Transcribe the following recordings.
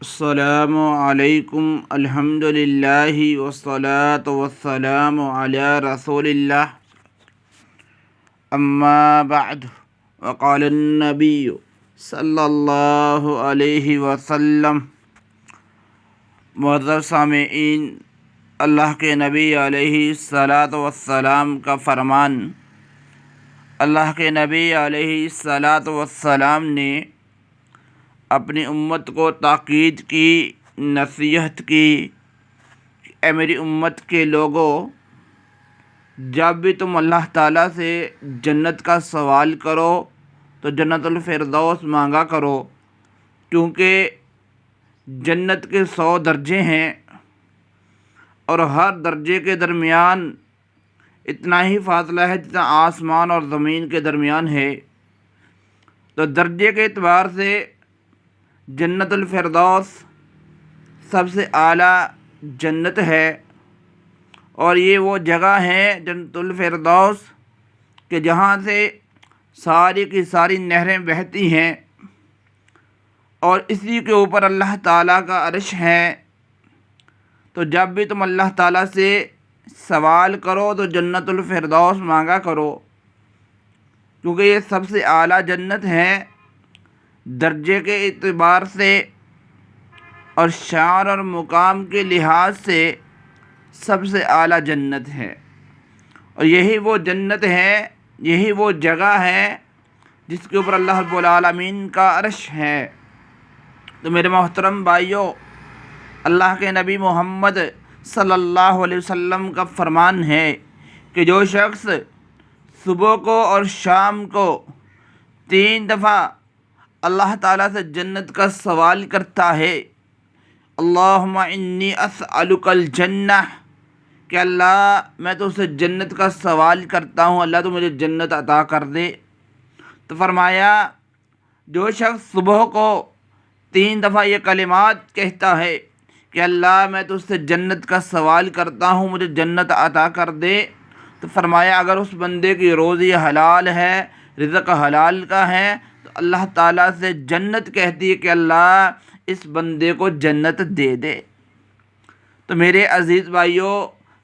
السلام علیکم الحمدللہ والصلاة والسلام علی رسول اللہ اما بعد وقال النبی صلی اللہ علیہ وسلم۔ معزز سامعین، اللہ کے نبی علیہ الصلاۃ والسلام کا فرمان، اللہ کے نبی علیہ الصلاۃ والسلام نے اپنی امت کو تاکید کی، نصیحت کی کہ اے میری امت کے لوگوں، جب بھی تم اللہ تعالیٰ سے جنت کا سوال کرو تو جنت الفردوس مانگا کرو، کیونکہ جنت کے 100 درجے ہیں اور ہر درجے کے درمیان اتنا ہی فاصلہ ہے جتنا آسمان اور زمین کے درمیان ہے۔ تو درجے کے اعتبار سے جنت الفردوس سب سے اعلیٰ جنت ہے، اور یہ وہ جگہ ہے جنت الفردوس کہ جہاں سے ساری کی ساری نہریں بہتی ہیں، اور اسی کے اوپر اللہ تعالیٰ کا عرش ہے۔ تو جب بھی تم اللہ تعالیٰ سے سوال کرو تو جنت الفردوس مانگا کرو، کیونکہ یہ سب سے اعلیٰ جنت ہے درجے کے اعتبار سے اور شان اور مقام کے لحاظ سے سب سے اعلیٰ جنت ہے، اور یہی وہ جنت ہے، یہی وہ جگہ ہے جس کے اوپر اللہ رب العالمین کا عرش ہے۔ تو میرے محترم بھائیوں، اللہ کے نبی محمد صلی اللہ علیہ وسلم کا فرمان ہے کہ جو شخص صبح کو اور شام کو 3 دفعہ اللہ تعالیٰ سے جنت کا سوال کرتا ہے، اللہم انی اسألک الجنہ، کہ اللہ میں تو سے جنت کا سوال کرتا ہوں، اللہ تو مجھے جنت عطا کر دے۔ تو فرمایا جو شخص صبح کو 3 دفعہ یہ کلمات کہتا ہے کہ اللہ میں تو سے جنت کا سوال کرتا ہوں، مجھے جنت عطا کر دے، تو فرمایا اگر اس بندے کی روزی حلال ہے، رزق حلال کا ہے، تو اللہ تعالیٰ سے جنت کہتی ہے کہ اللہ اس بندے کو جنت دے دے۔ تو میرے عزیز بھائیوں،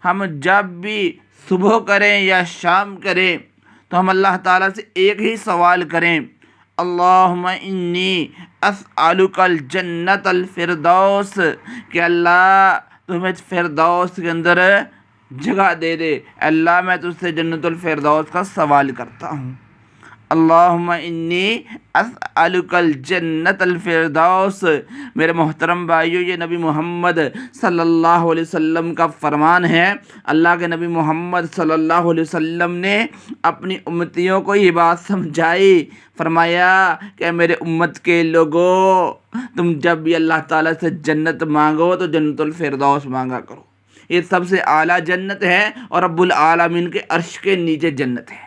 ہم جب بھی صبح کریں یا شام کریں تو ہم اللہ تعالیٰ سے ایک ہی سوال کریں، اللہم انی اسألک الجنت الفردوس، کہ اللہ تمہیں فردوس کے اندر جگہ دے دے، اللہ میں تجھ سے جنت الفردوس کا سوال کرتا ہوں۔ اللہم انی اسألک الجنت الفردوس۔ میرے محترم بھائیو، یہ نبی محمد صلی اللہ علیہ وسلم کا فرمان ہے۔ اللہ کے نبی محمد صلی اللہ علیہ وسلم نے اپنی امتیوں کو یہ بات سمجھائی، فرمایا کہ میرے امت کے لوگوں، تم جب بھی اللہ تعالیٰ سے جنت مانگو تو جنت الفردوس مانگا کرو۔ یہ سب سے اعلیٰ جنت ہے اور رب العالمین کے عرش کے نیچے جنت ہے،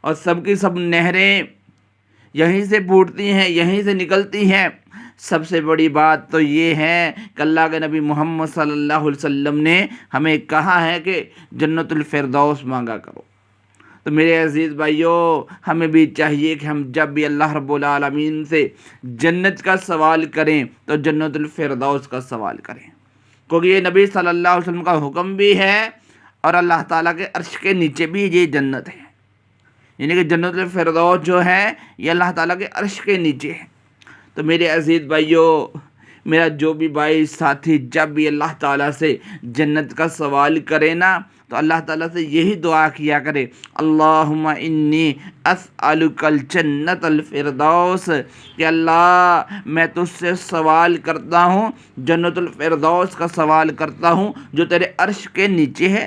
اور سب کی سب نہریں یہیں سے پھوٹتی ہیں، یہیں سے نکلتی ہیں۔ سب سے بڑی بات تو یہ ہے کہ اللہ کے نبی محمد صلی اللہ علیہ وسلم نے ہمیں کہا ہے کہ جنت الفردوس مانگا کرو۔ تو میرے عزیز بھائیوں، ہمیں بھی چاہیے کہ ہم جب بھی اللہ رب العالمین سے جنت کا سوال کریں تو جنت الفردوس کا سوال کریں، کیونکہ یہ نبی صلی اللہ علیہ وسلم کا حکم بھی ہے، اور اللہ تعالیٰ کے عرش کے نیچے بھی یہ جنت ہے، یعنی کہ جنت الفردوس جو ہے یہ اللہ تعالیٰ کے عرش کے نیچے ہے۔ تو میرے عزیز بھائیوں، میرا جو بھی بھائی ساتھی جب بھی اللہ تعالیٰ سے جنت کا سوال کرے نا تو اللہ تعالیٰ سے یہی دعا کیا کرے، اللہم انی اسألک الجنت الفردوس، کہ اللہ میں تجھ سے سوال کرتا ہوں، جنت الفردوس کا سوال کرتا ہوں جو تیرے عرش کے نیچے ہے۔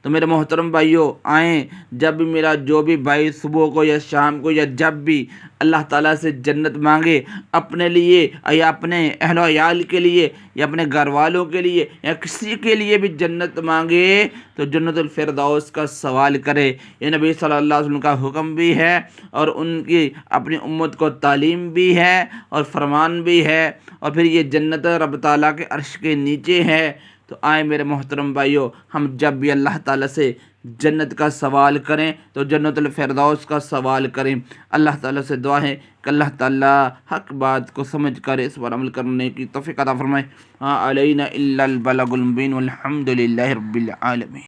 تو میرے محترم بھائیوں، آئیں جب بھی میرا جو بھی بھائی صبح کو یا شام کو یا جب بھی اللہ تعالیٰ سے جنت مانگے، اپنے لیے یا اپنے اہل و عیال کے لیے یا اپنے گھر والوں کے لیے یا کسی کے لیے بھی جنت مانگے تو جنت الفردوس کا سوال کرے۔ یہ نبی صلی اللہ علیہ وسلم کا حکم بھی ہے، اور ان کی اپنی امت کو تعلیم بھی ہے اور فرمان بھی ہے، اور پھر یہ جنت رب تعالیٰ کے عرش کے نیچے ہے۔ تو آئیں میرے محترم بھائیوں، ہم جب بھی اللہ تعالیٰ سے جنت کا سوال کریں تو جنت الفردوس کا سوال کریں۔ اللہ تعالیٰ سے دعا ہے کہ اللہ تعالیٰ حق بات کو سمجھ کر اس پر عمل کرنے کی توفیق عطا فرمائے۔ علینا الا البلاغ المبین والحمد للہ رب العالمین۔